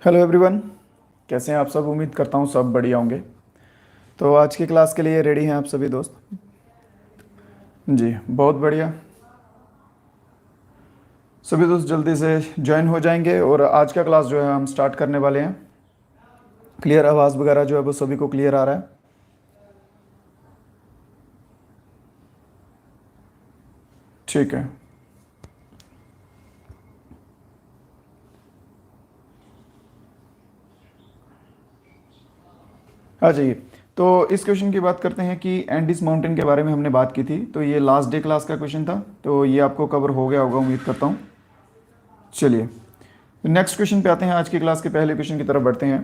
Hello everyone. कैसे हैं आप सब? उम्मीद करता हूँ सब बढ़िया होंगे। तो आज की क्लास के लिए रेडी हैं आप सभी दोस्त? जी, बहुत बढ़िया। सभी दोस्त जल्दी से ज्वाइन हो जाएंगे और आज का क्लास जो है हम स्टार्ट करने वाले हैं। क्लियर आवाज़ वगैरह जो है वो सभी को क्लियर आ रहा है? ठीक है। आ जाइए। तो इस क्वेश्चन की बात करते हैं कि एंडीज माउंटेन के बारे में हमने बात की थी, तो ये लास्ट डे क्लास का क्वेश्चन था, तो ये आपको कवर हो गया होगा उम्मीद करता हूँ। चलिए नेक्स्ट क्वेश्चन पे आते हैं। आज की क्लास के पहले क्वेश्चन की तरफ बढ़ते हैं।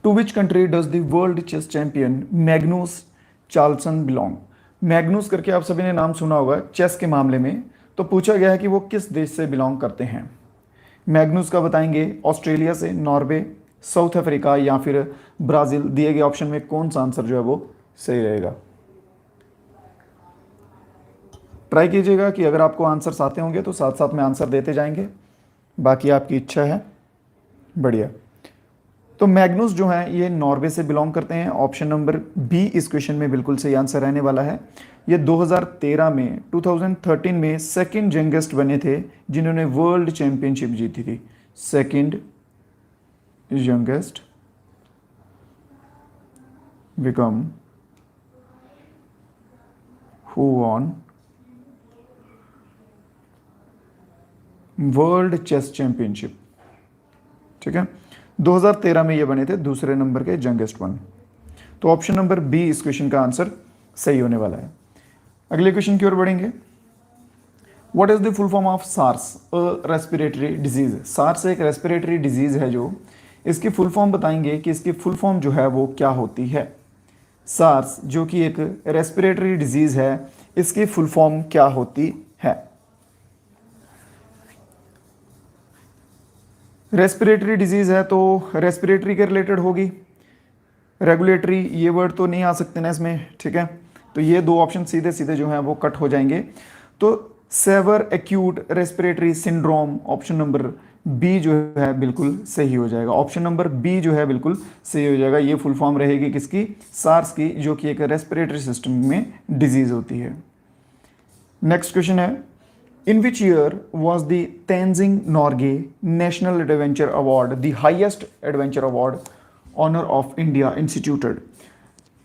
To which country does the world chess champion Magnus Carlsen belong? Magnus करके आप सभी ने नाम सुना होगा चेस के मामले में। तो पूछा गया है कि वो किस देश से बिलोंग करते हैं। मैग्नूस का बताएंगे ऑस्ट्रेलिया से, नॉर्वे, साउथ अफ्रीका या फिर ब्राज़ील। दिए गए ऑप्शन में कौन सा आंसर जो है वो सही रहेगा? ट्राई कीजिएगा कि अगर आपको आंसर्स आते होंगे तो साथ साथ में आंसर देते जाएंगे, बाकी आपकी इच्छा है। बढ़िया। तो मैग्नूस जो है ये नॉर्वे से बिलोंग करते हैं। ऑप्शन नंबर बी इस क्वेश्चन में बिल्कुल सही आंसर रहने वाला है। ये 2013 में 2013 में सेकंड यंगेस्ट बने थे जिन्होंने वर्ल्ड चैंपियनशिप जीती थी। Second youngest become who won world chess championship. ठीक है, 2013 में ये बने थे दूसरे नंबर के यंगेस्ट वन। तो ऑप्शन नंबर बी इस क्वेश्चन का आंसर सही होने वाला है। अगले क्वेश्चन की ओर बढ़ेंगे। What is the full form of SARS? Respiratory disease. SARS एक रेस्पिरेटरी डिजीज है जो, इसकी फुल फॉर्म बताएंगे कि इसकी फुल फॉर्म जो है वो क्या होती है। सार्स जो कि एक रेस्पिरेटरी डिजीज है, इसकी फुल फॉर्म क्या होती है? रेस्पिरेटरी डिजीज है तो रेस्पिरेटरी के रिलेटेड होगी। रेगुलेटरी ये वर्ड तो नहीं आ सकते ना इसमें, ठीक है। तो ये दो ऑप्शन सीधे सीधे जो हैं वो कट हो जाएंगे। तो severe acute respiratory syndrome, option number B जो है बिल्कुल सही हो जाएगा। ऑप्शन नंबर बी जो है बिल्कुल सही हो जाएगा। ये फुल फॉर्म रहेगी किसकी? सार्स की, जो कि एक रेस्पिरेटरी सिस्टम में डिजीज होती है। नेक्स्ट क्वेश्चन है, in which year was the Tenzing Norgay national adventure award the highest adventure award honour of India instituted?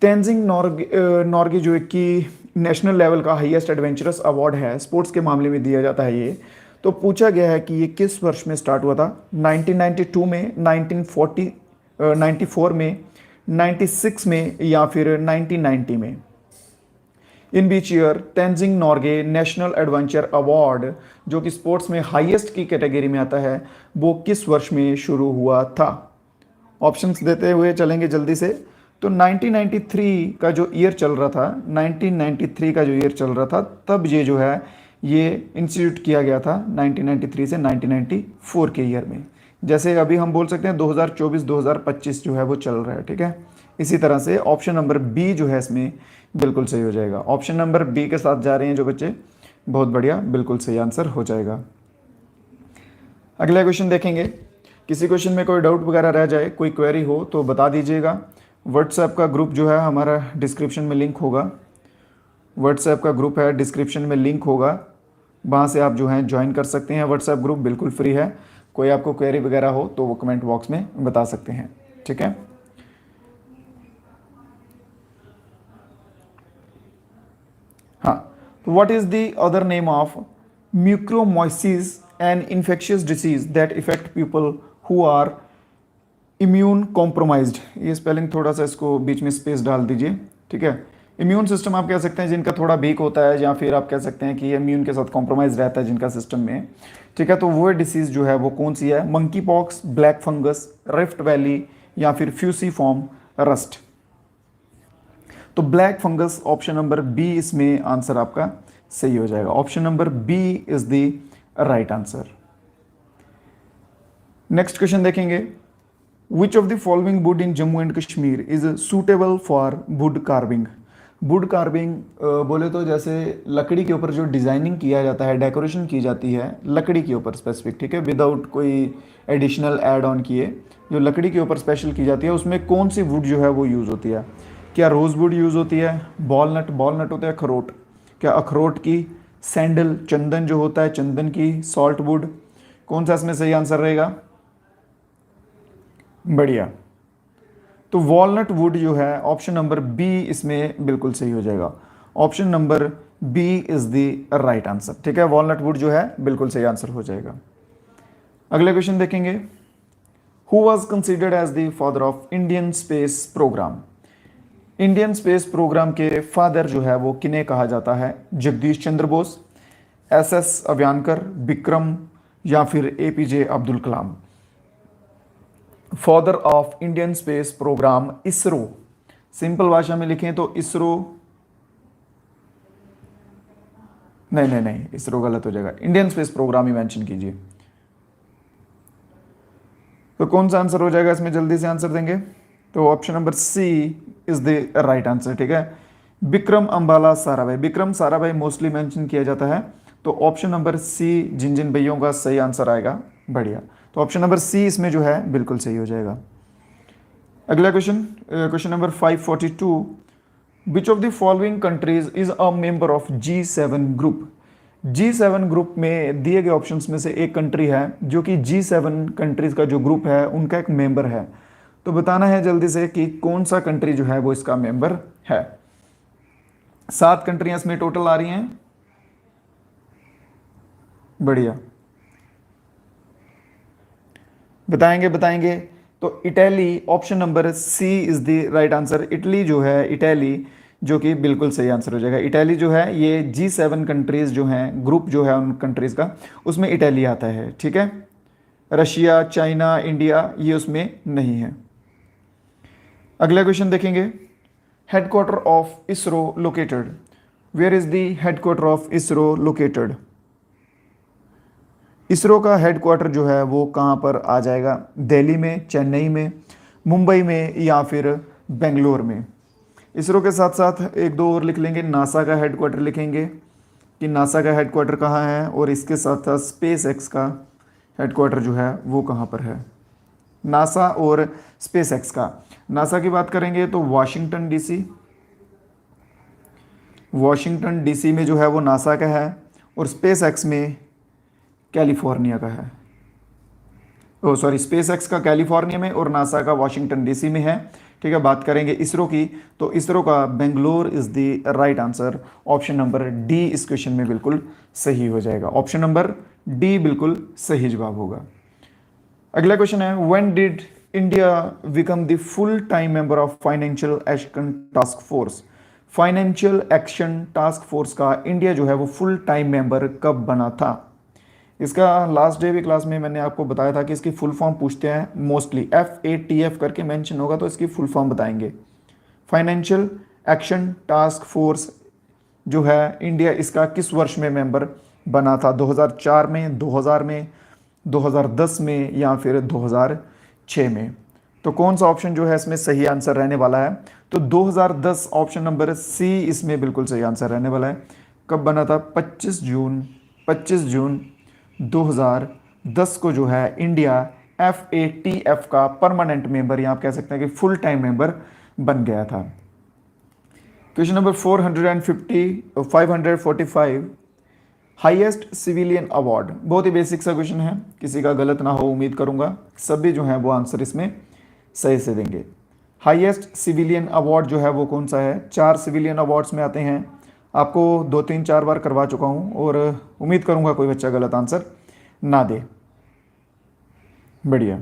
Tenzing Norgay जो एक कि नेशनल लेवल का हाईएस्ट एडवेंचरस अवार्ड है, स्पोर्ट्स के मामले में दिया जाता है ये। तो पूछा गया है कि ये किस वर्ष में स्टार्ट हुआ था। 1992 में, 1940 94 में, 96 में या फिर 1990 में? In which year Tenzing Norgay national adventure award जो कि स्पोर्ट्स में हाईएस्ट की कैटेगरी में आता है, वो किस वर्ष में शुरू हुआ था? ऑप्शंस देते हुए चलेंगे जल्दी से। तो 1993 का जो ईयर चल रहा था, 1993 का जो ईयर चल रहा था, तब ये जो है ये इंस्टीट्यूट किया गया था 1993 से 1994 के ईयर में। जैसे अभी हम बोल सकते हैं 2024-2025 जो है वो चल रहा है, ठीक है। इसी तरह से ऑप्शन नंबर बी जो है इसमें बिल्कुल सही हो जाएगा। ऑप्शन नंबर बी के साथ जा रहे हैं जो बच्चे, बहुत बढ़िया, बिल्कुल सही आंसर हो जाएगा। अगला क्वेश्चन देखेंगे। किसी क्वेश्चन में कोई डाउट वगैरह रह जाए, कोई क्वेरी हो तो बता दीजिएगा। व्हाट्सएप का ग्रुप जो है हमारा डिस्क्रिप्शन में लिंक होगा। व्हाट्सएप का ग्रुप है, डिस्क्रिप्शन में लिंक होगा, वहाँ से आप जो हैं ज्वाइन कर सकते हैं। व्हाट्सएप ग्रुप बिल्कुल फ्री है। कोई आपको क्वेरी वगैरह हो तो वो कमेंट बॉक्स में बता सकते हैं, ठीक है। हाँ, तो what is the other name of mucormycosis an infectious disease that effect people who are immune compromised? ये स्पेलिंग थोड़ा सा इसको बीच में स्पेस डाल दीजिए, ठीक है। इम्यून सिस्टम आप कह सकते हैं जिनका थोड़ा वीक होता है, या फिर आप कह सकते हैं कि इम्यून के साथ कॉम्प्रोमाइज रहता है जिनका सिस्टम में, ठीक है। तो वो डिसीज़ जो है वो कौन सी है? Monkey pox, black fungus, rift valley या फिर फ्यूसीफॉर्म रस्ट? तो black fungus, option number B इसमें आंसर आपका सही हो जाएगा। Option number B is the right answer. Next question देखेंगे। Which of the following wood in Jammu and Kashmir is suitable for wood carving? Wood carving बोले तो जैसे लकड़ी के ऊपर जो डिज़ाइनिंग किया जाता है, डेकोरेशन की जाती है लकड़ी के ऊपर स्पेसिफिक, ठीक है, विदाउट कोई एडिशनल ऐड ऑन किए, जो लकड़ी के ऊपर स्पेशल की जाती है, उसमें कौन सी वुड जो है वो यूज़ होती है? क्या रोज़ वुड यूज़ होती है? बॉलनट, बॉलनट होता है अखरोट, क्या अखरोट की? सैंडल, चंदन जो होता है चंदन की? Salt would? कौन सा इसमें सही आंसर रहेगा? बढ़िया। तो वॉलनट वुड जो है ऑप्शन नंबर बी इसमें बिल्कुल सही हो जाएगा। Option number B is the right answer, ठीक है, वॉलनट वुड जो है बिल्कुल सही आंसर हो जाएगा। अगले क्वेश्चन देखेंगे। Who was considered as the father of Indian space programme? Indian space programme के फादर जो है वो किन्हें कहा जाता है? जगदीश चंद्र बोस, एस अव्यांकर, विक्रम, या फिर APJ Abdul Kalam? Father of Indian space programme ISRO, simple भाषा में लिखें तो इसरो, नहीं, इसरो गलत हो जाएगा, इंडियन स्पेस प्रोग्राम ही मेंशन कीजिए। तो कौन सा आंसर हो जाएगा इसमें? जल्दी से आंसर देंगे तो option number C is the right answer, ठीक है, विक्रम अंबाला साराभाई। विक्रम साराभाई मोस्टली मेंशन किया जाता है, तो ऑप्शन नंबर सी जिन जिन भैयों का सही आंसर आएगा। बढ़िया, तो ऑप्शन नंबर सी इसमें जो है बिल्कुल सही हो जाएगा। अगला question, question number 542, which of the following countries is a member of G7 group? G7 group में दिए गए ऑप्शंस में से एक कंट्री है जो कि G7 कंट्रीज का जो ग्रुप है उनका एक मेंबर है। तो बताना है जल्दी से कि कौन सा कंट्री जो है वो इसका मेंबर है। 7 कंट्रियां इसमें टोटल आ रही हैं। बढ़िया, बताएंगे। तो Italy, option number C is the right answer. Italy जो है, इटली जो कि बिल्कुल सही आंसर हो जाएगा। इटली जो है ये G7 कंट्रीज जो हैं, ग्रुप जो है उन कंट्रीज का, उसमें इटली आता है, ठीक है। रशिया, चाइना, इंडिया ये उसमें नहीं है। अगला क्वेश्चन देखेंगे। Headquarter of ISRO located, where is the headquarter of ISRO located? ISRO का हेडक्वार्टर जो है वो कहाँ पर आ जाएगा? दिल्ली में, चेन्नई में, मुंबई में, या फिर बेंगलोर में? इसरो के साथ साथ एक दो और लिख लेंगे, नासा का हेडक्वार्टर लिखेंगे कि नासा का हेडक्वार्टर कहाँ है, और इसके साथ साथ स्पेस एक्स का हेडक्वार्टर जो है वो कहाँ पर है। नासा और स्पेस एक्स का, नासा की बात करेंगे तो वाशिंगटन डीसी में जो है वो नासा का है, और स्पेस एक्स में कैलिफोर्निया का है। ओ सॉरी, स्पेस एक्स का कैलिफोर्निया में और नासा का वाशिंगटन डीसी में है, ठीक है। बात करेंगे इसरो की, तो इसरो का Bangalore is the right answer. Option number D इस क्वेश्चन में बिल्कुल सही हो जाएगा। ऑप्शन नंबर डी बिल्कुल सही जवाब होगा। अगला क्वेश्चन है, when did India become the full time member of financial action task force? Financial action task force का इंडिया जो है वो फुल टाइम मेंबर कब बना था? इसका लास्ट डे भी क्लास में मैंने आपको बताया था कि इसकी फुल फॉर्म पूछते हैं मोस्टली, FATF करके मेंशन होगा तो इसकी फुल फॉर्म बताएंगे। फाइनेंशियल एक्शन टास्क फोर्स जो है इंडिया, इसका किस वर्ष में मेंबर बना था? 2004 में, 2000 में, 2010 में, या फिर 2006 में? तो कौन सा ऑप्शन जो है इसमें सही आंसर रहने वाला है? तो 2010 ऑप्शन नंबर सी इसमें बिल्कुल सही आंसर रहने वाला है। कब बना था? 25 जून 2010 को जो है इंडिया FATF का परमानेंट मेंबर, या आप कह सकते हैं कि फुल टाइम मेंबर बन गया था। Question number 545, highest civilian award, बहुत ही बेसिक सा क्वेश्चन है, किसी का गलत ना हो उम्मीद करूंगा, सभी जो है वो आंसर इसमें सही से देंगे। हाईएस्ट सिविलियन अवार्ड जो है वो कौन सा है? 4 सिविलियन अवार्ड्स में आते हैं, आपको 2-3-4 बार करवा चुका हूं, और उम्मीद करूंगा कोई बच्चा गलत आंसर ना दे। बढ़िया,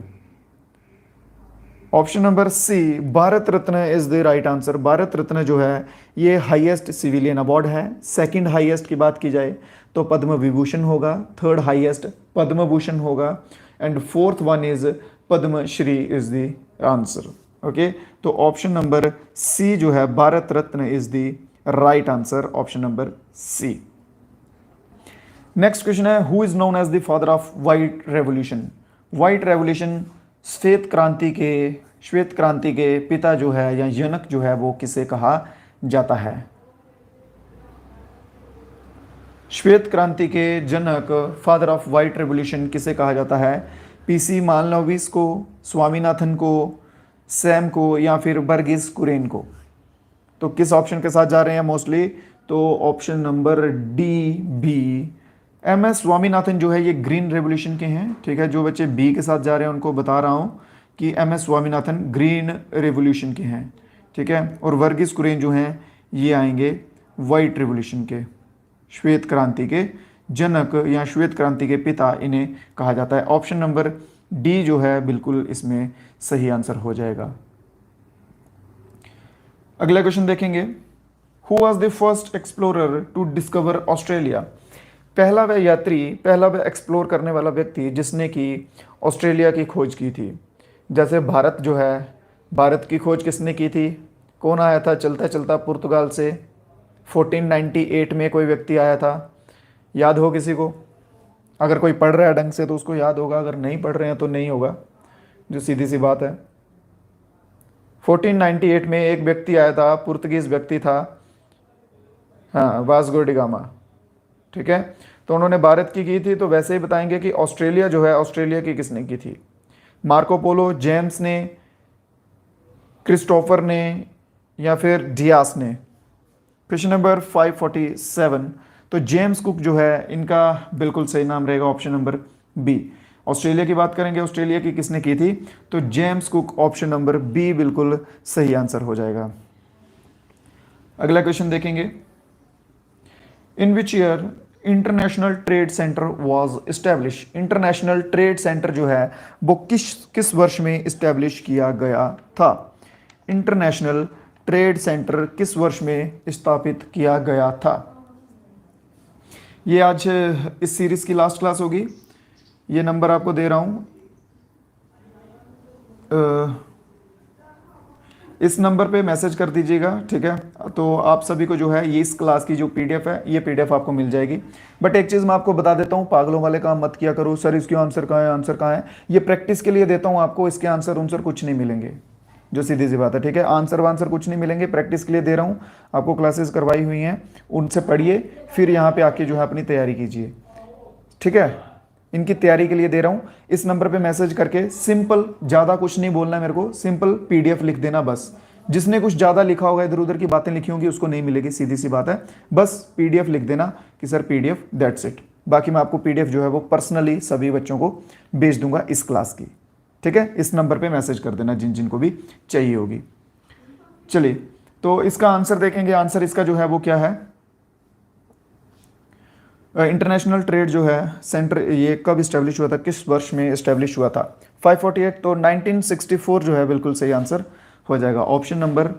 option number C Bharat Ratna is the right answer. Bharat Ratna जो है ये हाईएस्ट सिविलियन अवार्ड है। सेकंड हाईएस्ट की बात की जाए तो पद्म विभूषण होगा, थर्ड हाईएस्ट पद्म भूषण होगा, and fourth one is Padmashri is the answer. Okay, तो ऑप्शन नंबर सी जो है Bharat Ratna is the right answer, option number C. Next question है, who is known as the father of white revolution? White revolution, श्वेत क्रांति के पिता जो है या जनक जो है वो किसे कहा जाता है। श्वेत क्रांति के जनक, फादर ऑफ व्हाइट रेवोल्यूशन किसे कहा जाता है? पीसी मालनोविस को, स्वामीनाथन को, सैम को, या फिर बर्गिस कुरेन को? तो किस ऑप्शन के साथ जा रहे हैं मोस्टली? तो option number D, B, M S Swaminathan जो है ये ग्रीन रेवोल्यूशन के हैं। ठीक है, जो बच्चे बी के साथ जा रहे हैं उनको बता रहा हूँ कि M S Swaminathan green revolution के हैं। ठीक है, और वर्गीस कुरियन जो हैं ये आएंगे वाइट रेवोल्यूशन के, श्वेत क्रांति के जनक या श्वेत क्रांति के पिता इन्हें कहा जाता है। ऑप्शन नंबर डी जो है बिल्कुल इसमें सही आंसर हो जाएगा। अगला क्वेश्चन देखेंगे, who was the first explorer to discover Australia? पहला वह यात्री, पहला वह एक्सप्लोर करने वाला व्यक्ति जिसने कि ऑस्ट्रेलिया की खोज की थी। जैसे भारत जो है, भारत की खोज किसने की थी? कौन आया था चलता चलता पुर्तगाल से? 1498 में कोई व्यक्ति आया था, याद हो किसी को? अगर कोई पढ़ रहा है ढंग से तो उसको याद होगा, अगर नहीं पढ़ रहे हैं तो नहीं होगा, जो सीधी सी बात है। 1498 में एक व्यक्ति आया था, पुर्तगीज व्यक्ति था, हाँ, वास्को डी गामा। ठीक है, तो उन्होंने भारत की थी, तो वैसे ही बताएंगे कि ऑस्ट्रेलिया जो है, ऑस्ट्रेलिया की किसने की थी? मार्को पोलो, जेम्स ने, क्रिस्टोफर ने, या फिर डियास ने? क्वेश्चन नंबर 547, तो जेम्स कुक जो है इनका बिल्कुल सही नाम रहेगा ऑप्शन नंबर बी। ऑस्ट्रेलिया की बात करेंगे, ऑस्ट्रेलिया की किसने की थी? तो James Cook, option number B बिल्कुल सही आंसर हो जाएगा। अगला क्वेश्चन देखेंगे, in which year international trade centre was establish? International trade centre जो है वो किस वर्ष में इस्टेब्लिश किया गया था? इंटरनेशनल ट्रेड सेंटर किस वर्ष में स्थापित किया गया था? ये आज इस सीरीज की लास्ट क्लास होगी। ये नंबर आपको दे रहा हूं, इस नंबर पे मैसेज कर दीजिएगा। ठीक है, तो आप सभी को जो है ये इस क्लास की जो पीडीएफ है, ये पीडीएफ आपको मिल जाएगी। बट एक चीज़ मैं आपको बता देता हूँ, पागलों वाले काम मत किया करो, सर इसके आंसर कहाँ है, आंसर कहाँ है। ये प्रैक्टिस के लिए देता हूँ आपको, इसके आंसर उनसर कुछ नहीं मिलेंगे, जो सीधी सी बात है। ठीक है, आंसर वांसर कुछ नहीं मिलेंगे, प्रैक्टिस के लिए दे रहा हूँ आपको। क्लासेस करवाई हुई हैं, उनसे पढ़िए, फिर यहाँ पे आके जो है अपनी तैयारी कीजिए। ठीक है, इनकी तैयारी के लिए दे रहा हूँ। इस नंबर पे मैसेज करके सिंपल, ज़्यादा कुछ नहीं बोलना है मेरे को, सिंपल पीडीएफ लिख देना बस। जिसने कुछ ज़्यादा लिखा होगा, इधर उधर की बातें लिखी होंगी, उसको नहीं मिलेगी, सीधी सी बात है। बस पीडीएफ लिख देना कि सर पीडीएफ, दैट्स इट। बाकी मैं आपको पीडीएफ जो है वो पर्सनली सभी बच्चों को भेज दूंगा इस क्लास की। ठीक है, इस नंबर पे मैसेज कर देना जिन जिन को भी चाहिए होगी। चलिए, तो इसका आंसर देखेंगे। आंसर इसका जो है वो क्या है? इंटरनेशनल ट्रेड जो है सेंटर, ये कब इस्टेब्लिश हुआ था, किस वर्ष में इस्टेब्लिश हुआ था? 548, तो 1964 जो है बिल्कुल सही आंसर हो जाएगा। ऑप्शन नंबर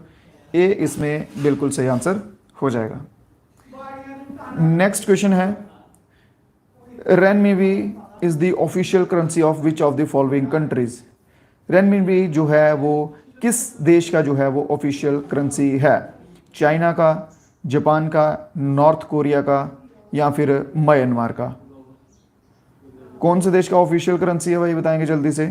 ए इसमें बिल्कुल सही आंसर हो जाएगा। नेक्स्ट क्वेश्चन है, renminbi is the official currency of which of the following countries? Renminbi जो है वो किस देश का जो है वो ऑफिशियल करेंसी है? चाइना का, जापान का, नॉर्थ कोरिया का, या फिर म्यांमार का? कौन से देश का ऑफिशियल करेंसी है भाई, बताएंगे जल्दी से।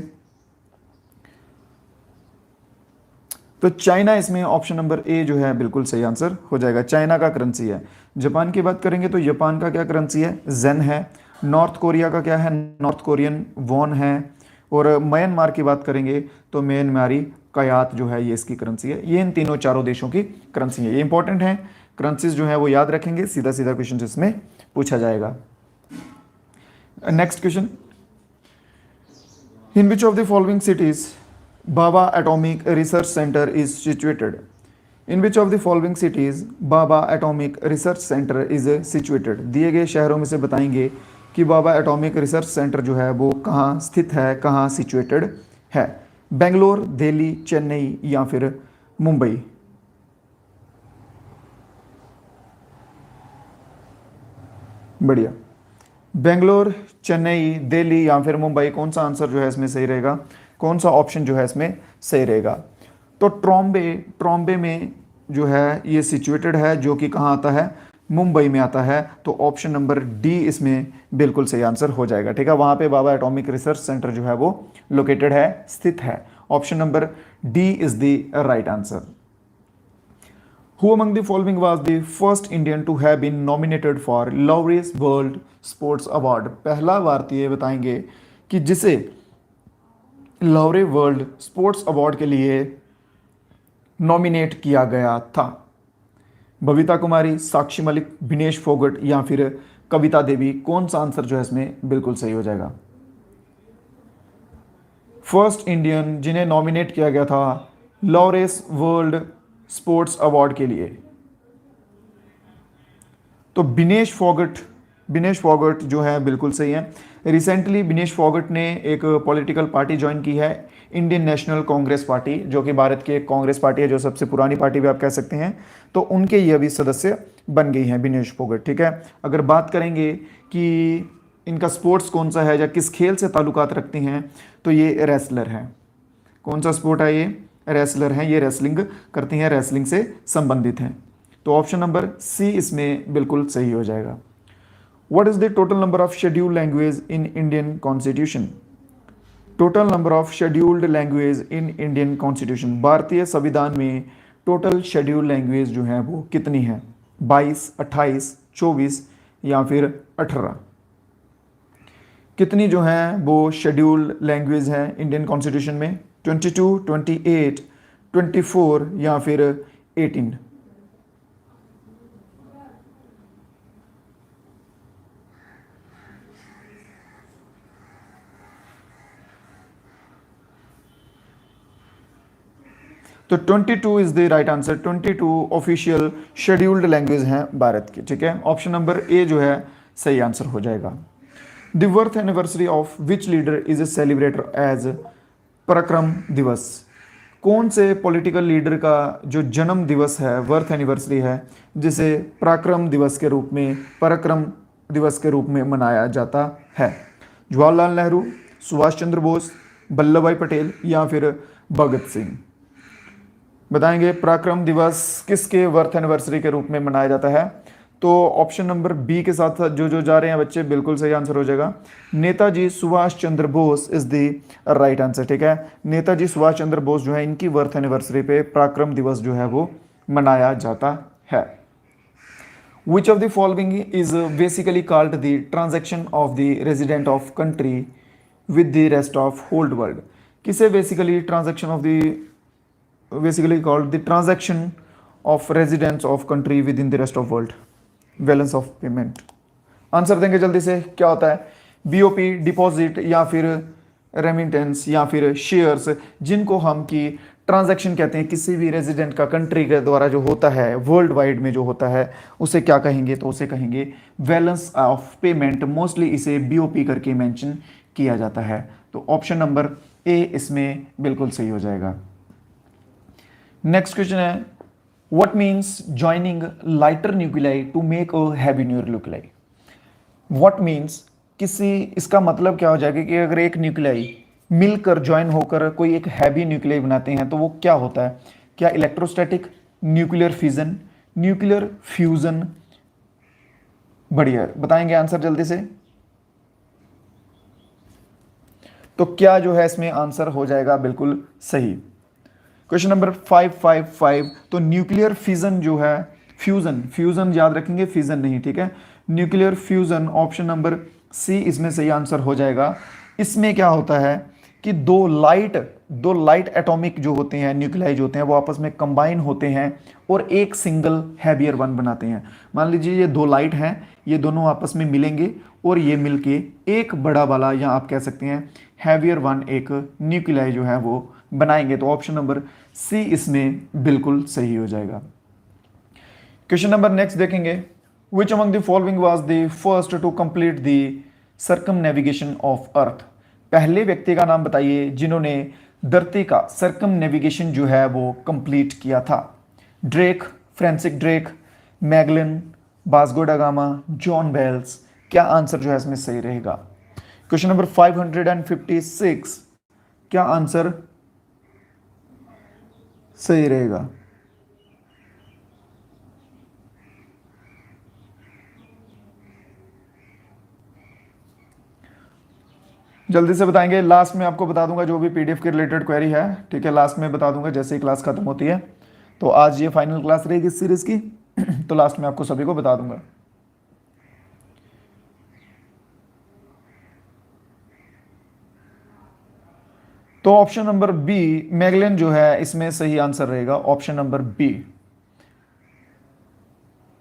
तो चाइना इसमें ऑप्शन नंबर ए जो है बिल्कुल सही आंसर हो जाएगा, चाइना का करेंसी है। जापान की बात करेंगे तो जापान का क्या करेंसी है? जेन है। नॉर्थ कोरिया का क्या है? नॉर्थ कोरियन वॉन है। और म्यांमार की बात करेंगे तो म्यांमारी कयात जो है ये इसकी करेंसी है। ये इन तीनों चारों देशों की करेंसी है। ये इंपॉर्टेंट है, करेंसीज जो है वो याद रखेंगे, सीधा सीधा क्वेश्चन इसमें पूछा जाएगा। Next question, in which of the following cities Bhabha Atomic Research Center is situated? In which of the following cities Bhabha Atomic Research Center is situated? दिए गए शहरों में से बताएंगे कि Bhabha Atomic Research Center जो है वो कहाँ स्थित है, कहाँ situated है? बेंगलोर, दिल्ली, चेन्नई, या फिर मुंबई? बढ़िया, बेंगलोर, चेन्नई, दिल्ली या फिर मुंबई, कौन सा आंसर जो है इसमें सही रहेगा? कौन सा ऑप्शन जो है इसमें सही रहेगा? तो ट्रॉम्बे में जो है ये सिचुएटेड है, जो कि कहाँ आता है? मुंबई में आता है। तो ऑप्शन नंबर डी इसमें बिल्कुल सही आंसर हो जाएगा। ठीक है, वहाँ पे बाबा एटॉमिक रिसर्च सेंटर जो है वो लोकेटेड है, स्थित है। Option number D is the right answer. Who among the following was the first Indian to have been nominated for Laureus World Sports Award? पहला भारतीय बताएंगे कि जिसे लॉरे वर्ल्ड स्पोर्ट्स अवार्ड के लिए नॉमिनेट किया गया था। बबीता कुमारी, साक्षी मलिक, विनेश फोगट या फिर कविता देवी? कौन सा आंसर जो है इसमें बिल्कुल सही हो जाएगा? फर्स्ट इंडियन जिन्हें नॉमिनेट किया गया था लॉरेस वर्ल्ड स्पोर्ट्स अवार्ड के लिए, तो विनेश फोगट जो है बिल्कुल सही है। रिसेंटली विनेश फोगट ने एक पॉलिटिकल पार्टी ज्वाइन की है, इंडियन नेशनल कांग्रेस पार्टी, जो कि भारत की एक कांग्रेस पार्टी है, जो सबसे पुरानी पार्टी भी आप कह सकते हैं। तो उनके ये अभी सदस्य बन गई हैं विनेश फोगट, ठीक है। अगर बात करेंगे कि इनका स्पोर्ट्स कौन सा है या किस खेल से ताल्लुकात रखती हैं, तो ये रेसलर है। कौन सा स्पोर्ट है? ये रेसलर है, ये रेसलिंग करती हैं, रेसलिंग से संबंधित हैं। तो ऑप्शन नंबर सी इसमें बिल्कुल सही हो जाएगा। What is the total number of scheduled language in Indian constitution? Total number of scheduled language in Indian constitution, भारतीय संविधान में टोटल शेड्यूल्ड लैंग्वेज जो है वो कितनी है? 22, 28, 24 या फिर 18? कितनी जो है वो शेड्यूल्ड लैंग्वेज है इंडियन कॉन्स्टिट्यूशन में? 22, 28, 24 या फिर 18? तो 22 is the right answer. 22 official scheduled language हैं भारत की, ठीक है। ऑप्शन नंबर ए जो है सही आंसर हो जाएगा। The birth anniversary of which leader is celebrated as Parakram Diwas? कौन से पॉलिटिकल लीडर का जो जन्म दिवस है, बर्थ एनिवर्सरी है, जिसे पराक्रम दिवस के रूप में, पराक्रम दिवस के रूप में मनाया जाता है? जवाहरलाल नेहरू, सुभाष चंद्र बोस, वल्लभ भाई पटेल या फिर भगत सिंह? बताएंगे पराक्रम दिवस किसके बर्थ एनिवर्सरी के रूप में मनाया जाता है? तो ऑप्शन नंबर बी के साथ जो जा रहे हैं बच्चे, बिल्कुल सही आंसर हो जाएगा। Netaji Subhash Chandra Bose is the right answer, ठीक है। नेताजी सुभाष चंद्र बोस जो है, इनकी बर्थ एनिवर्सरी पे पराक्रम दिवस जो है वो मनाया जाता है। Which of the following is basically called the transaction of the resident of country with the rest of hold world? किसे basically transaction of the basically called the transaction of residents of country within the rest of world? Balance of payment. Answer देंगे जल्दी से, क्या होता है? BOP, deposit या फिर remittance या फिर शेयर्स, जिनको हम की ट्रांजैक्शन कहते हैं, किसी भी रेजिडेंट का कंट्री के द्वारा जो होता है, वर्ल्ड वाइड में जो होता है, उसे क्या कहेंगे? तो उसे कहेंगे बैलेंस ऑफ पेमेंट। मोस्टली इसे बीओपी करके मेंशन किया जाता है। तो ऑप्शन नंबर ए इसमें बिल्कुल सही हो जाएगा। नेक्स्ट क्वेश्चन है, what means joining lighter nuclei to make a heavy nuclei? What means, इसका मतलब क्या हो जाएगा कि अगर एक न्यूक्लियाई मिलकर ज्वाइन होकर कोई एक हैवी न्यूक्लियाई बनाते हैं तो वो क्या होता है? क्या electrostatic, nuclear fission, nuclear fusion? बढ़िया, बताएंगे आंसर जल्दी से। तो क्या जो है इसमें आंसर हो जाएगा बिल्कुल सही। क्वेश्चन नंबर 555, तो न्यूक्लियर फिजन जो है, फ्यूजन याद रखेंगे, फिजन नहीं, ठीक है। Nuclear fusion, option number C इसमें सही आंसर हो जाएगा। इसमें क्या होता है कि दो लाइट एटॉमिक जो होते हैं, न्यूक्लियाई जो होते हैं, वो आपस में कंबाइन होते हैं और एक सिंगल हैवियर वन बनाते हैं। मान लीजिए ये दो लाइट हैं, ये दोनों आपस में मिलेंगे और ये मिलके एक बड़ा वाला, या आप कह सकते हैं हैवियर वन, एक न्यूक्लियाई जो है वो बनाएंगे। तो ऑप्शन नंबर सी इसमें बिल्कुल सही हो जाएगा। क्वेश्चन नंबर नेक्स्ट देखेंगे, which among the following was the first to complete the circumnavigation of earth? पहले व्यक्ति का नाम बताइए जिन्होंने धरती का सर्कमनेविगेशन जो है वो कंप्लीट किया था। Drake, Francis Drake, Magellan, Vasco दा गामा, जॉन बेल्स? क्या आंसर जो है इसमें सही रहेगा? क्वेश्चन नंबर 556, क्या आंसर सही रहेगा? जल्दी से बताएंगे। लास्ट में आपको बता दूंगा जो भी पीडीएफ के रिलेटेड क्वेरी है, ठीक है, लास्ट में बता दूंगा जैसे ही क्लास खत्म होती है। तो आज ये फाइनल क्लास रहेगी इस सीरीज की। तो लास्ट में आपको सभी को बता दूंगा। तो ऑप्शन नंबर बी मैगलेन जो है इसमें सही आंसर रहेगा, option number B.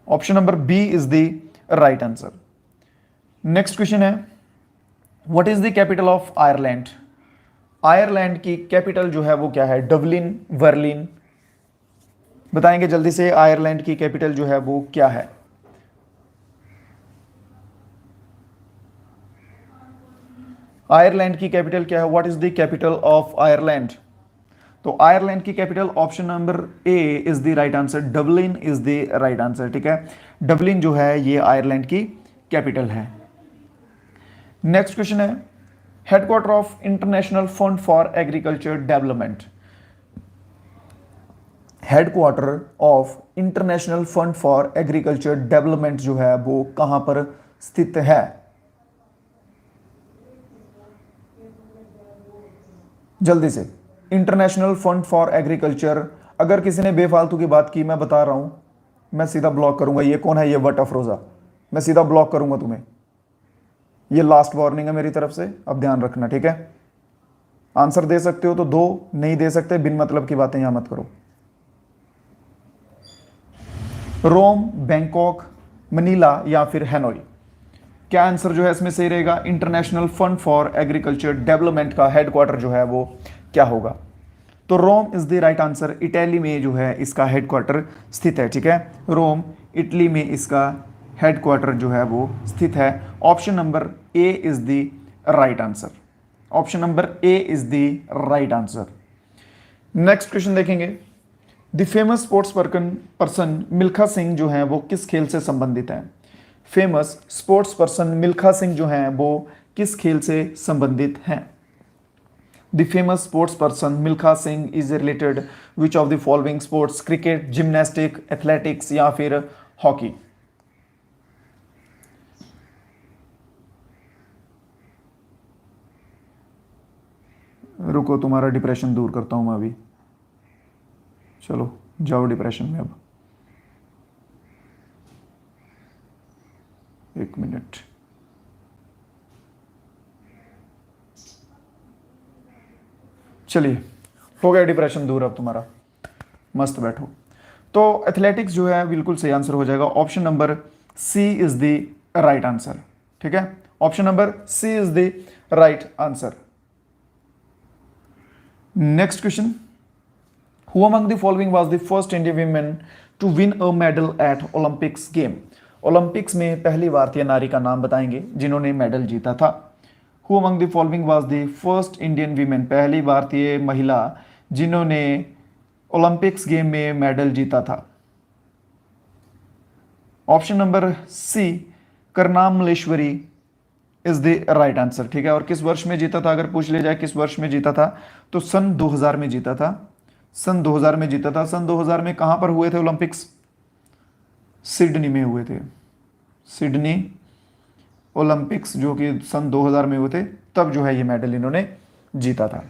Option number B is the right answer. Next question है, what is the capital of Ireland? Ireland की कैपिटल जो है वो क्या है? Dublin, Berlin? बताएंगे जल्दी से, आयरलैंड की कैपिटल जो है वो क्या है? आयरलैंड की कैपिटल क्या है? What is the capital of Ireland? तो आयरलैंड की capital option number A is the right answer, Dublin is the right answer. ठीक है, डबलिन जो है ये आयरलैंड की कैपिटल है। नेक्स्ट क्वेश्चन है, headquarter of international fund for agriculture development. Headquarter of international fund for agriculture development जो है वो कहां पर स्थित है? जल्दी से, इंटरनेशनल फंड फॉर एग्रीकल्चर। अगर किसी ने बेफालतू की बात की, मैं बता रहा हूं, मैं सीधा ब्लॉक करूंगा। ये कौन है? ये वट अफरोजा। मैं सीधा ब्लॉक करूंगा तुम्हें। ये लास्ट वार्निंग है मेरी तरफ से, अब ध्यान रखना। ठीक है, आंसर दे सकते हो तो दो, नहीं दे सकते बिन मतलब की बातें यहां मत करो। रोम, बैंकॉक, मनीला या फिर हैनोई? क्या आंसर जो है इसमें सही रहेगा? International fund for agriculture development का हेडक्वार्टर जो है वो क्या होगा? तो Rome is the right answer. Italy में जो है इसका हेडक्वार्टर स्थित है। ठीक है, रोम इटली में इसका हेडक्वार्टर जो है वो स्थित है। Option number A is the right answer. Option number A is the right answer. Next question देखेंगे, the famous sports person Milkha Singh जो है वो किस खेल से संबंधित है? Famous sports person Milkha Singh जो हैं वो किस खेल से संबंधित हैं? The famous sports person Milkha Singh is related which of the following sports? Cricket, gymnastic, athletics या फिर हॉकी? रुको, तुम्हारा डिप्रेशन दूर करता हूं मैं अभी। चलो जाओ डिप्रेशन में अब। एक मिनट। चलिए, हो गया डिप्रेशन दूर अब तुम्हारा, मस्त बैठो। तो एथलेटिक्स जो है बिल्कुल सही आंसर हो जाएगा। Option number C is the right answer. ठीक है, option number C is the right answer. Next question, who among the following was the first Indian women to win a medal at Olympics game? Olympics में पहली भारतीय नारी का नाम बताएंगे जिन्होंने मेडल जीता था। Who among the following was the first Indian women, पहली भारतीय महिला जिन्होंने ओलंपिक्स गेम में मेडल जीता था? Option number C, Karnam Malleswari is the right answer. ठीक है, और किस वर्ष में जीता था? अगर पूछ लिया जाए किस वर्ष में जीता था, तो सन 2000 में जीता था। सन 2000 में जीता था। सन 2000 में कहां पर हुए थे ओलंपिक्स? सिडनी में हुए थे। सिडनी ओलंपिक्स जो कि सन 2000 में हुए थे, तब जो है ये मेडल इन्होंने जीता था।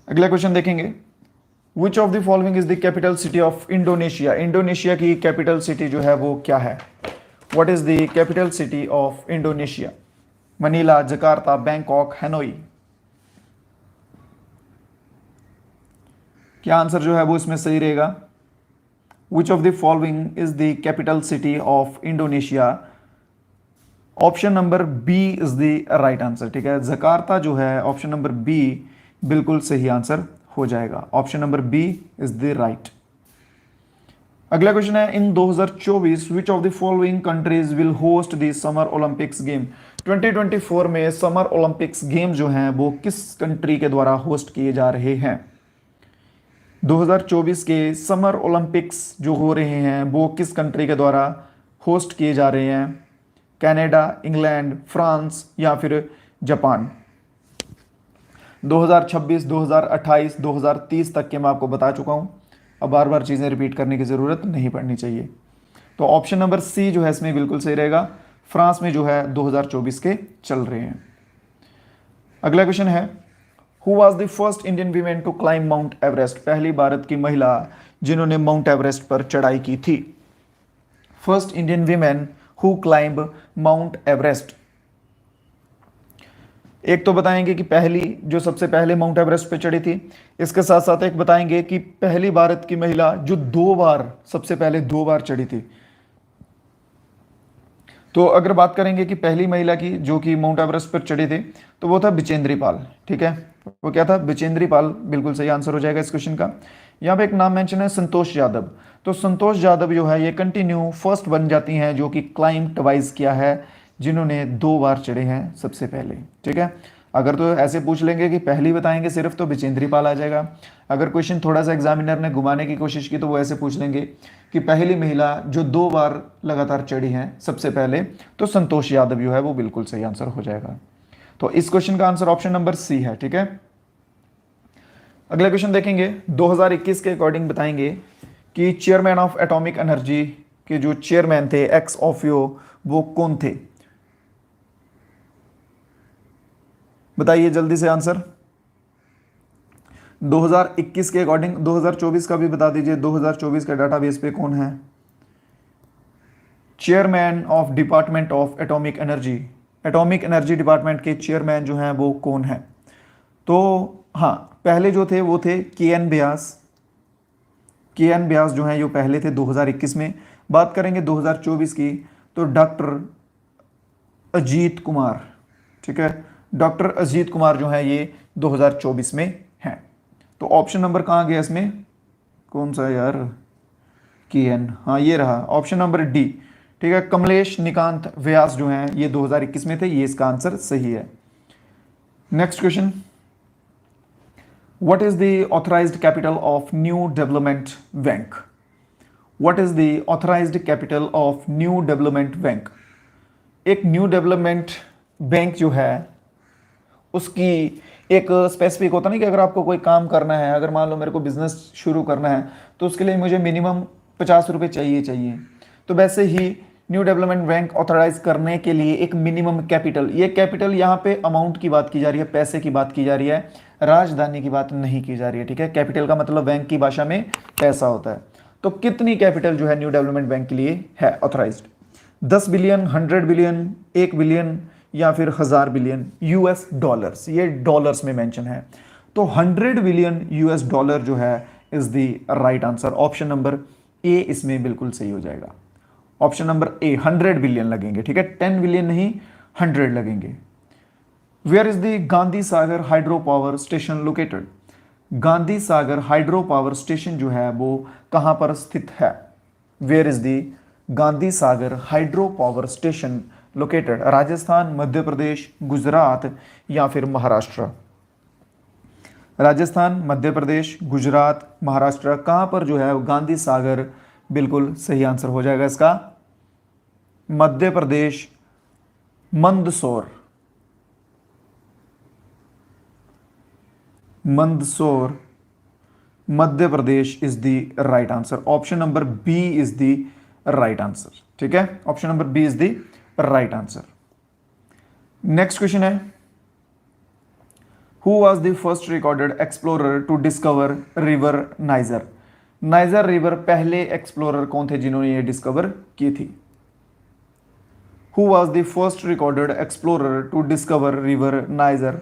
अगला क्वेश्चन देखेंगे, which of the following is the capital city of Indonesia? Indonesia की कैपिटल सिटी जो है वो क्या है? What is the capital city of Indonesia? Manila, Jakarta, Bangkok, Hanoi? क्या आंसर जो है वो इसमें सही रहेगा? Which of the following is the capital city of Indonesia? Option number B is the right answer. ठीक है, जकार्ता जो है, ऑप्शन नंबर बी बिल्कुल सही आंसर हो जाएगा। Option number B is the right. अगला क्वेश्चन है, in 2024 which of the following countries will host the summer Olympics game? 2024 में समर ओलंपिक्स गेम जो हैं वो किस कंट्री के द्वारा होस्ट किए जा रहे हैं? 2024 के समर ओलंपिक्स जो हो रहे हैं वो किस कंट्री के द्वारा होस्ट किए जा रहे हैं? कनाडा, इंग्लैंड, फ्रांस या फिर जापान? 2026, 2028, 2030 तक के मैं आपको बता चुका हूं, अब बार बार चीज़ें रिपीट करने की ज़रूरत नहीं पड़नी चाहिए। तो ऑप्शन नंबर सी जो है इसमें बिल्कुल सही रहेगा। फ्रांस में जो है 2024 के चल रहे हैं। अगला क्वेश्चन है, who was the first Indian women to climb Mount Everest, पहली भारत की महिला जिन्होंने माउंट एवरेस्ट पर चढ़ाई की थी। First Indian women who climb mount Everest. एक तो बताएंगे कि पहली जो सबसे पहले माउंट एवरेस्ट पे चढ़ी थी, इसके साथ साथ एक बताएंगे कि पहली भारत की महिला जो 2 बार, सबसे पहले 2 बार चढ़ी थी। तो अगर बात करेंगे कि पहली महिला की जो कि माउंट एवरेस्ट पर चढ़ी थी, तो वो था बिचेंद्री पाल। ठीक है, वो क्या था? बिचेंद्री पाल, बिल्कुल सही आंसर हो जाएगा इस क्वेश्चन का। यहाँ पे एक नाम मेंशन है संतोष यादव। तो संतोष यादव जो है ये कंटिन्यू फर्स्ट बन जाती हैं जो कि क्लाइंब ट्वाइस किया है, जिन्होंने 2 बार चढ़े हैं सबसे पहले। ठीक है, अगर तो ऐसे पूछ लेंगे कि पहली बताएंगे सिर्फ, तो बिचेंद्री पाल आ जाएगा। अगर क्वेश्चन थोड़ा सा एग्जामिनर ने घुमाने की कोशिश की तो वो ऐसे पूछ लेंगे कि पहली महिला जो 2 बार लगातार चढ़ी हैं सबसे पहले, तो संतोष यादव जो है वो बिल्कुल सही आंसर हो जाएगा। तो इस क्वेश्चन का आंसर ऑप्शन नंबर सी है। ठीक है, अगला क्वेश्चन देखेंगे। 2021 के अकॉर्डिंग बताएंगे कि चेयरमैन ऑफ एटॉमिक एनर्जी के जो चेयरमैन थे एक्स ऑफियो, वो कौन थे? बताइए जल्दी से आंसर। 2021 के अकॉर्डिंग, 2024 का भी बता दीजिए, 2024 के डाटाबेस पे कौन है chairman of department of atomic energy? Atomic energy department के चेयरमैन जो हैं वो कौन है? तो हाँ, पहले जो थे वो थे के.एन. व्यास। के.एन. व्यास जो हैं ये पहले थे 2021 में। बात करेंगे 2024 की, तो डॉक्टर अजीत कुमार। ठीक है, डॉक्टर अजीत कुमार जो है ये 2024 में हैं। तो ऑप्शन नंबर कहाँ गया इसमें? कौन सा यार? के.एन. हाँ, ये रहा ऑप्शन नंबर डी। ठीक है, कमलेश निकांत व्यास जो हैं ये 2021 में थे, ये इसका आंसर सही है। Next question, what is the authorised capital of new development bank? What is the authorised capital of new development bank? एक न्यू डेवलपमेंट बैंक जो है उसकी एक स्पेसिफिक होता नहीं कि अगर आपको कोई काम करना है, अगर मान लो मेरे को बिजनेस शुरू करना है, तो उसके लिए मुझे मिनिमम 50 रुपये चाहिए। तो वैसे ही न्यू डेवलपमेंट बैंक ऑथराइज करने के लिए एक मिनिमम कैपिटल, ये कैपिटल यहाँ पे अमाउंट की बात की जा रही है, पैसे की बात की जा रही है, राजधानी की बात नहीं की जा रही है। ठीक है, कैपिटल का मतलब बैंक की भाषा में पैसा होता है। तो कितनी कैपिटल जो है न्यू डेवलपमेंट बैंक के लिए है ऑथराइज्ड? 10 बिलियन, 100 बिलियन, 1 बिलियन या फिर 1000 बिलियन यूएस डॉलर्स? ये डॉलर्स में मेंशन है। तो 100 बिलियन यूएस डॉलर जो है is the right answer. Option number ए इसमें बिल्कुल सही हो जाएगा। ऑप्शन नंबर ए, 100 बिलियन लगेंगे। ठीक है, 10 बिलियन नहीं, 100 लगेंगे। Where is the Gandhi Sagar hydro power station located? Gandhi Sagar hydro power station जो है वो कहां पर स्थित है? Where is the Gandhi Sagar hydro power station located? Rajasthan, Madhya Pradesh, Gujarat या फिर महाराष्ट्र? राजस्थान, मध्य प्रदेश, गुजरात, महाराष्ट्र, कहां पर जो है गांधी सागर बिल्कुल सही आंसर हो जाएगा इसका। Madhya Pradesh, Mandsaur. Mandsaur, Madhya Pradesh is the right answer. Option number B is the right answer. ठीक है, option number B is the right answer. Next question है, who was the first recorded explorer to discover river Niger? Niger river पहले explorer कौन थे जिन्होंने ये discover की थी? Who was the first recorded explorer to discover river Niger?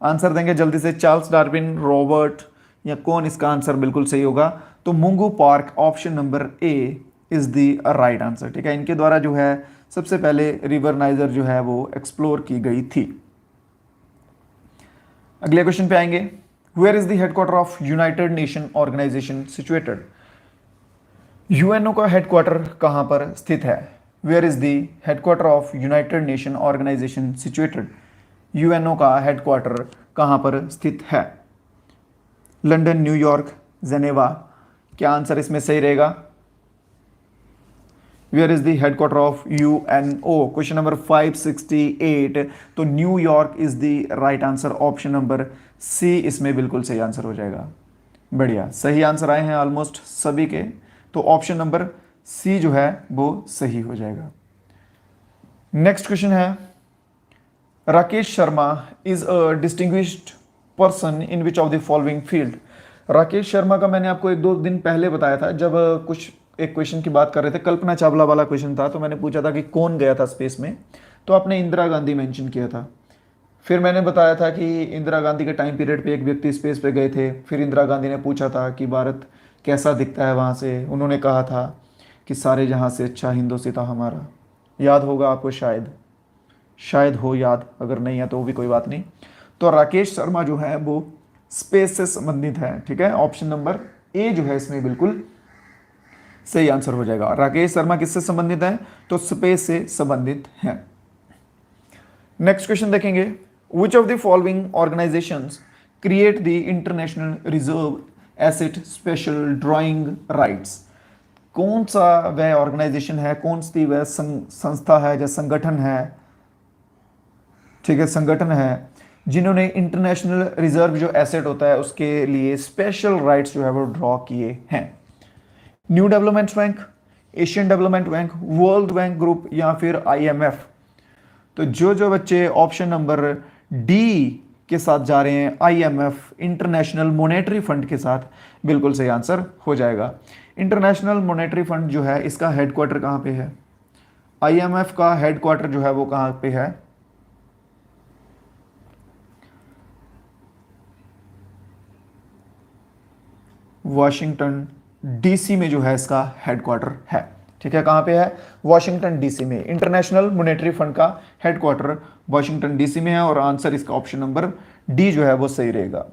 Answer देंगे जल्दी से, चार्ल्स डार्विन, रॉबर्ट, या कौन इसका आंसर बिल्कुल सही होगा? तो Mungo Park, option number A is the right answer. ठीक है, इनके द्वारा जो है सबसे पहले रिवर नाइजर जो है वो एक्सप्लोर की गई थी। अगले क्वेश्चन पे आएंगे, where is the headquarter of United Nation Organization situated? UNO का हेडक्वार्टर कहां पर स्थित है? Where is the headquarter of United Nation Organization situated? UNO का हेडक्वार्टर कहां पर स्थित है? London, New York, Geneva? क्या आंसर इसमें सही रहेगा? Where is the headquarter of UNO? Question number 568। तो New York is the right answer. Option number C इसमें बिल्कुल सही आंसर हो जाएगा। बढ़िया, सही आंसर आए हैं ऑलमोस्ट सभी के। तो ऑप्शन नंबर सी जो है वो सही हो जाएगा। नेक्स्ट क्वेश्चन है, Rakesh Sharma is a distinguished person in which of the following field. Rakesh Sharma का मैंने आपको 1-2 दिन पहले बताया था, जब कुछ एक क्वेश्चन की बात कर रहे थे, कल्पना चावला वाला क्वेश्चन था, तो मैंने पूछा था कि कौन गया था स्पेस में, तो आपने इंदिरा गांधी मेंशन किया था। फिर मैंने बताया था कि इंदिरा गांधी के टाइम पीरियड पे एक व्यक्ति स्पेस पे गए थे, फिर इंदिरा गांधी ने पूछा था कि भारत कैसा दिखता है वहाँ से, उन्होंने कहा था कि सारे जहाँ से अच्छा हिंदुस्तान हमारा। याद होगा आपको, शायद हो याद, अगर नहीं है तो भी कोई बात नहीं। तो राकेश शर्मा जो है वो स्पेस से संबंधित है, ठीक है। ऑप्शन नंबर ए जो है इसमें बिल्कुल सही आंसर हो जाएगा। राकेश शर्मा किससे संबंधित है, तो स्पेस से संबंधित है। नेक्स्ट क्वेश्चन देखेंगे, which of the following organisations create the international reserve asset special drawing rights. कौन सा वह ऑर्गेनाइजेशन है, कौन सी वह संस्था है या संगठन है, ठीक है, संगठन है जिन्होंने इंटरनेशनल रिजर्व जो एसेट होता है उसके लिए स्पेशल राइट्स जो है वो ड्रॉ किए हैं। New development bank, Asian development bank, world bank group या फिर आईएमएफ। तो जो बच्चे ऑप्शन नंबर डी के साथ जा रहे हैं, आईएमएफ इंटरनेशनल मॉनेटरी फंड के साथ, बिल्कुल सही आंसर हो जाएगा। इंटरनेशनल मॉनेटरी फंड जो है इसका हेडक्वार्टर कहाँ पे है, आईएमएफ का हेडक्वार्टर जो है वो कहाँ पे है, वॉशिंगटन डीसी में जो है इसका हेडक्वार्टर है, ठीक है। कहां पे है, वॉशिंगटन डीसी में। इंटरनेशनल मॉनेटरी फंड का हेडक्वार्टर वॉशिंगटन डीसी में है, और आंसर इसका ऑप्शन नंबर डी जो है वो सही रहेगा।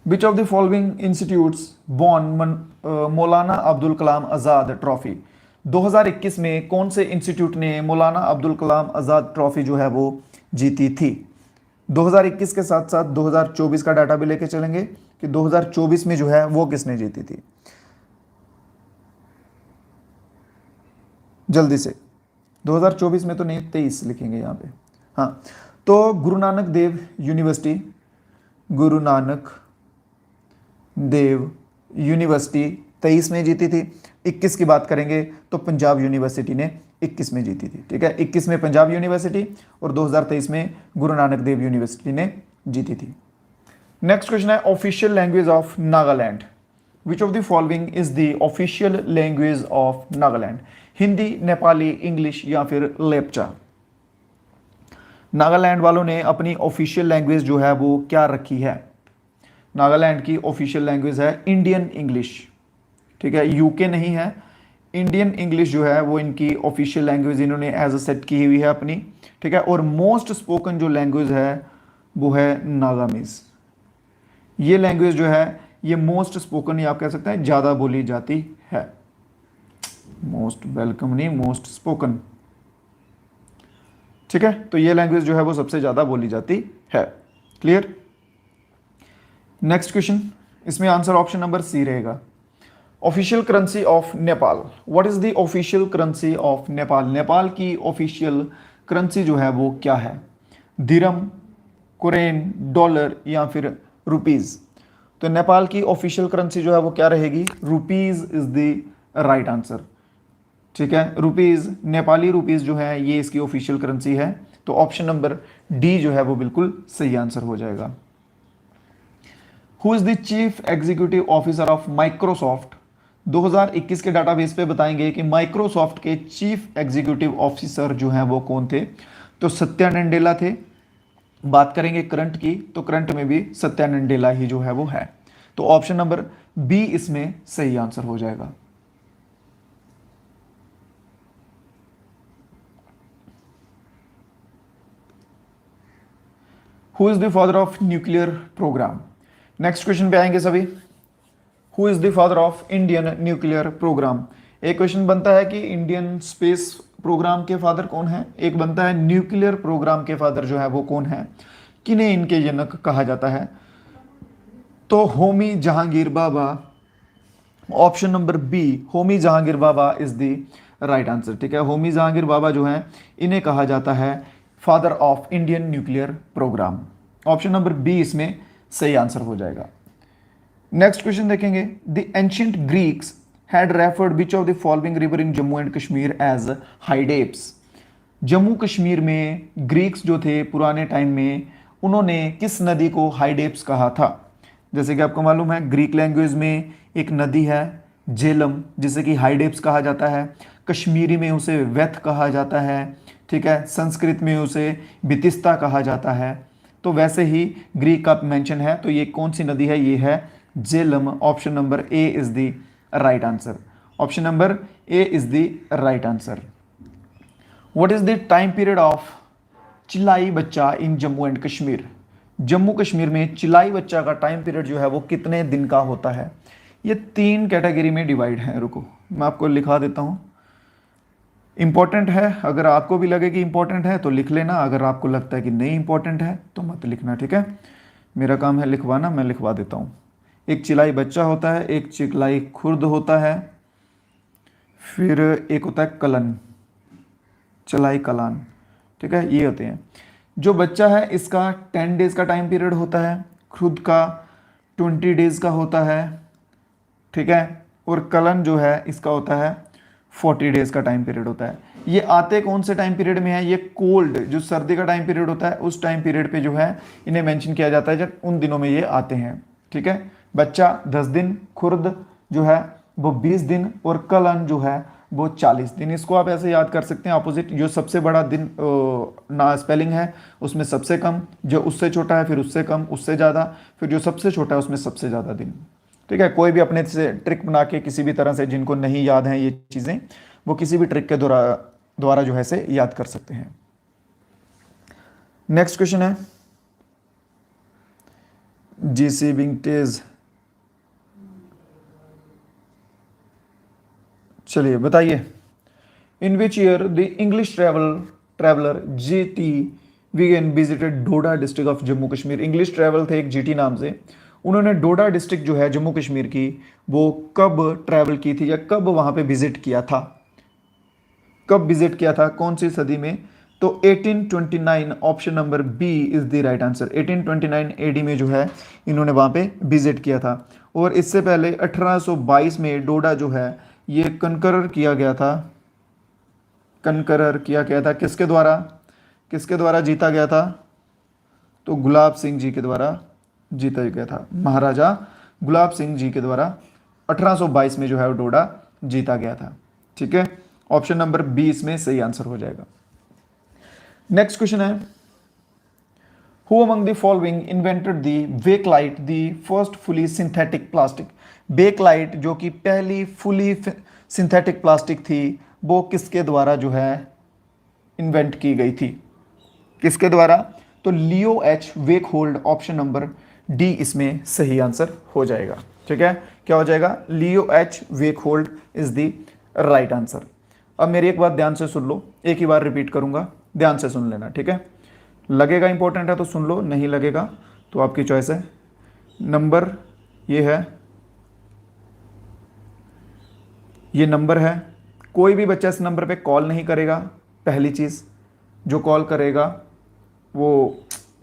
Which of the following institutes born Maulana Abdul Kalam Azad trophy. 2021 में कौन से इंस्टीट्यूट ने मौलाना अब्दुल कलाम आजाद ट्रॉफी जो है वो जीती थी। 2021 के साथ साथ 2024 का डाटा भी लेके चलेंगे कि 2024 में जो है वो किसने जीती थी, जल्दी से। 2024 में तो नहीं, 23 लिखेंगे यहाँ पे। हाँ, तो गुरु नानक देव यूनिवर्सिटी, गुरु नानक देव यूनिवर्सिटी 23 में जीती थी। 21 की बात करेंगे तो पंजाब यूनिवर्सिटी ने 21 में जीती थी, ठीक है। 21 में पंजाब यूनिवर्सिटी और 2023 में गुरु नानक देव यूनिवर्सिटी ने जीती थी। नेक्स्ट क्वेश्चन है, official language of Nagaland. Which of the following is the official language of Nagaland. Hindi, Nepali, English या फिर लेप्चा। नागालैंड वालों ने अपनी ऑफिशियल लैंग्वेज जो है वो क्या रखी है। नागालैंड की ऑफिशियल लैंग्वेज है इंडियन इंग्लिश, ठीक है, यूके नहीं है। इंडियन इंग्लिश जो है वो इनकी ऑफिशियल लैंग्वेज इन्होंने एज अ सेट की हुई है अपनी, ठीक है। और मोस्ट स्पोकन जो लैंग्वेज है वो है नागामीज। ये लैंग्वेज जो है ये मोस्ट स्पोकन, या आप कह सकते हैं ज़्यादा बोली जाती है। मोस्ट वेलकम नहीं, मोस्ट स्पोकन, ठीक है। तो ये लैंग्वेज जो है वो सबसे ज़्यादा बोली जाती है। क्लियर। नेक्स्ट क्वेश्चन, इसमें आंसर ऑप्शन नंबर सी रहेगा। Official currency of Nepal. What is the official currency of Nepal. Nepal की ऑफिशियल करेंसी जो है वो क्या है। दिरम, कोरेन, डॉलर या फिर रुपीज। तो नेपाल की ऑफिशियल करेंसी जो है वो क्या रहेगी, rupees is the right answer, ठीक है। रुपीज, नेपाली रुपीज जो है ये इसकी ऑफिशियल करेंसी है। तो ऑप्शन नंबर डी जो है वो बिल्कुल सही आंसर हो जाएगा। Who is the chief executive officer of Microsoft. 2021 के डाटाबेस पे बताएंगे कि माइक्रोसॉफ्ट के चीफ एग्जीक्यूटिव ऑफिसर जो हैं वो कौन थे। तो सत्या नडेला थे। बात करेंगे करंट की, तो करंट में भी सत्या नडेला ही जो है वो है। तो ऑप्शन नंबर बी इसमें सही आंसर हो जाएगा। Who is the father of nuclear program. Next question पे आएंगे सभी। Who is the father of Indian nuclear program. एक क्वेश्चन बनता है कि इंडियन स्पेस प्रोग्राम के फादर कौन है, एक बनता है न्यूक्लियर प्रोग्राम के फादर जो है वो कौन है, किन्हें इनके जनक कहा जाता है। तो Homi Jehangir Bhabha, option number B Homi Jehangir Bhabha is the right answer, ठीक है। होमी जहांगीर बाबा जो है इन्हें कहा जाता है father of Indian nuclear programme. Option number B इसमें सही आंसर हो जाएगा। नेक्स्ट क्वेश्चन देखेंगे। The ancient Greeks had referred which of the following river in Jammu and Kashmir as Hydaspes. Jammu Kashmir में ग्रीक्स जो थे पुराने टाइम में उन्होंने किस नदी को हाइडेप्स कहा था? जैसे कि आपको मालूम है ग्रीक लैंग्वेज में एक नदी है झेलम, जिसे कि हाइडेप्स कहा जाता है। कश्मीरी में उसे वेथ कहा जाता है, ठीक है। संस्कृत में उसे बितिस्ता कहा जाता है। तो वैसे ही ग्रीक का मेंशन है, तो ये कौन सी नदी है? ये है Jhelum. Option number A is the right answer. Option number A is the right answer. What is the time period of Chillai Bachha in Jammu and Kashmir? Jammu Kashmir में चिलाई बच्चा का टाइम पीरियड जो है वो कितने दिन का होता है? ये 3 कैटेगरी में डिवाइड है। रुको मैं आपको लिखा देता हूँ। इंपॉर्टेंट है, अगर आपको भी लगे कि इंपॉर्टेंट है तो लिख लेना, अगर आपको लगता है कि नहीं इंपॉर्टेंट है तो मत लिखना, ठीक है। मेरा काम है लिखवाना, मैं लिखवा देता हूँ। एक चिलाई बच्चा होता है, एक चिलाई खुर्द होता है, फिर एक होता है कलन, चलाई कलान, ठीक है। ये होते हैं। जो बच्चा है इसका 10 डेज का टाइम पीरियड होता है, खुद का 20 डेज का होता है, ठीक है। और कलन जो है इसका होता है 40 डेज का टाइम पीरियड होता है। ये आते कौन से टाइम पीरियड में है? ये कोल्ड, जो सर्दी का टाइम पीरियड होता है उस टाइम पीरियड पे जो है इन्हें मेंशन किया जाता है, जब उन दिनों में ये आते हैं, ठीक है। बच्चा 10 दिन, खुर्द जो है वो 20 दिन और कलन जो है वो 40 दिन। इसको आप ऐसे याद कर सकते हैं, अपोजिट जो सबसे बड़ा दिन ना स्पेलिंग है उसमें सबसे कम, जो उससे छोटा है फिर उससे कम, उससे ज़्यादा, फिर जो सबसे छोटा है उसमें सबसे ज़्यादा दिन, ठीक है। कोई भी अपने से ट्रिक बना के किसी भी तरह से, जिनको नहीं याद हैं ये चीज़ें, वो किसी भी ट्रिक के द्वारा जो है से याद कर सकते हैं। नेक्स्ट क्वेश्चन है जीसी विंटेज। चलिए बताइए, in which year the English traveller G T Vigne visited Doda district of Jammu Kashmir? English travel थे एक जीटी नाम से, उन्होंने डोडा डिस्ट्रिक्ट जो है जम्मू कश्मीर की, वो कब ट्रैवल की थी या कब वहां पे विजिट किया था? कब विजिट किया था, कौन सी सदी में? तो 1829, option number B is the right answer. 1829 AD में जो है इन्होंने वहां पे विजिट किया था। और इससे पहले 1822 में डोडा जो है ये कनकरर किया गया था। कनकरर किया गया था किसके द्वारा? किसके द्वारा जीता गया था? तो गुलाब सिंह जी के द्वारा जीता गया था। महाराजा गुलाब सिंह जी के द्वारा 1822 में जो है वो डोडा जीता गया था, ठीक है। ऑप्शन नंबर बी इसमें सही आंसर हो जाएगा। नेक्स्ट क्वेश्चन है, who among the following invented the Bakelite, the first fully synthetic plastic? Bakelite जो कि पहली फुली सिंथेटिक प्लास्टिक थी, वो किसके द्वारा जो है इन्वेंट की गई थी? किसके द्वारा? तो लियो एच वेकहोल्ड। ऑप्शन नंबर डी इसमें सही आंसर हो जाएगा, ठीक है। क्या हो जाएगा? Leo H Baekeland is the right answer. अब मेरी एक बात ध्यान से सुन लो, एक ही बार रिपीट करूंगा, ध्यान से सुन लेना, ठीक है। लगेगा इंपॉर्टेंट है तो सुन लो, नहीं लगेगा तो आपकी चॉइस है। नंबर ये है, ये नंबर है। कोई भी बच्चा इस नंबर पे कॉल नहीं करेगा। पहली चीज़, जो कॉल करेगा वो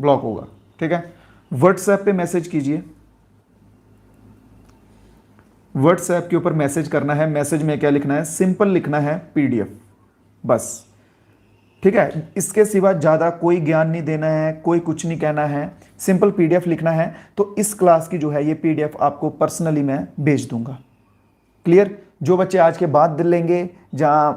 ब्लॉक होगा, ठीक है। व्हाट्सएप पे मैसेज कीजिए, व्हाट्सएप के ऊपर मैसेज करना है। मैसेज में क्या लिखना है? सिंपल लिखना है पीडीएफ, बस, ठीक है। इसके सिवा ज़्यादा कोई ज्ञान नहीं देना है, कोई कुछ नहीं कहना है, सिंपल पीडीएफ लिखना है। तो इस क्लास की जो है ये पीडीएफ आपको पर्सनली मैं भेज दूंगा। क्लियर? जो बच्चे आज के बाद दिल लेंगे, जहां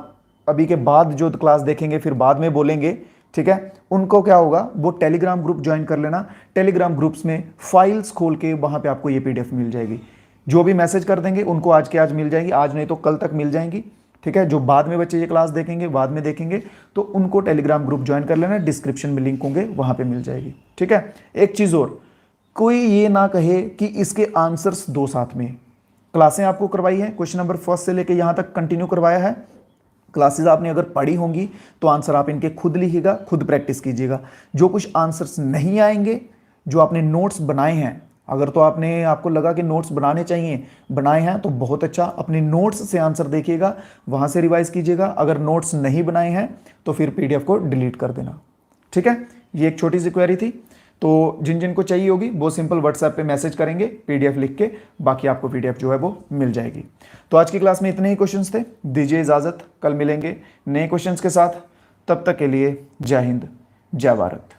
अभी के बाद जो क्लास देखेंगे फिर बाद में बोलेंगे, ठीक है, उनको क्या होगा, वो टेलीग्राम ग्रुप ज्वाइन कर लेना। टेलीग्राम ग्रुप्स में फाइल्स खोल के वहां पे आपको ये पीडीएफ मिल जाएगी। जो भी मैसेज कर देंगे उनको आज के आज मिल जाएगी, आज नहीं तो कल तक मिल जाएंगी, ठीक है। जो बाद में बच्चे ये क्लास देखेंगे, बाद में देखेंगे, तो उनको टेलीग्राम ग्रुप ज्वाइन कर लेना। डिस्क्रिप्शन में लिंक होंगे, वहां पे मिल जाएगी, ठीक है। एक चीज और, कोई ये ना कहे कि इसके आंसर्स दो साथ में। क्लासें आपको करवाई है, क्वेश्चन नंबर फर्स्ट से लेकर यहां तक कंटिन्यू करवाया है। क्लासेस आपने अगर पढ़ी होंगी तो आंसर आप इनके खुद लिखिएगा, खुद प्रैक्टिस कीजिएगा। जो कुछ आंसर्स नहीं आएंगे, जो आपने नोट्स बनाए हैं, अगर तो आपको लगा कि नोट्स बनाने चाहिए, बनाए हैं तो बहुत अच्छा, अपने नोट्स से आंसर देखिएगा, वहां से रिवाइज कीजिएगा। अगर नोट्स नहीं बनाए हैं तो फिर पीडीएफ को डिलीट कर देना, ठीक है। ये एक छोटी सी क्वेरी थी, तो जिन जिन को चाहिए होगी वो सिंपल व्हाट्सएप पे मैसेज करेंगे पीडीएफ लिख के, बाकी आपको पीडीएफ जो है वो मिल जाएगी। तो आज की क्लास में इतने ही क्वेश्चंस थे, दीजिए इजाजत, कल मिलेंगे नए क्वेश्चंस के साथ। तब तक के लिए जय हिंद, जय भारत।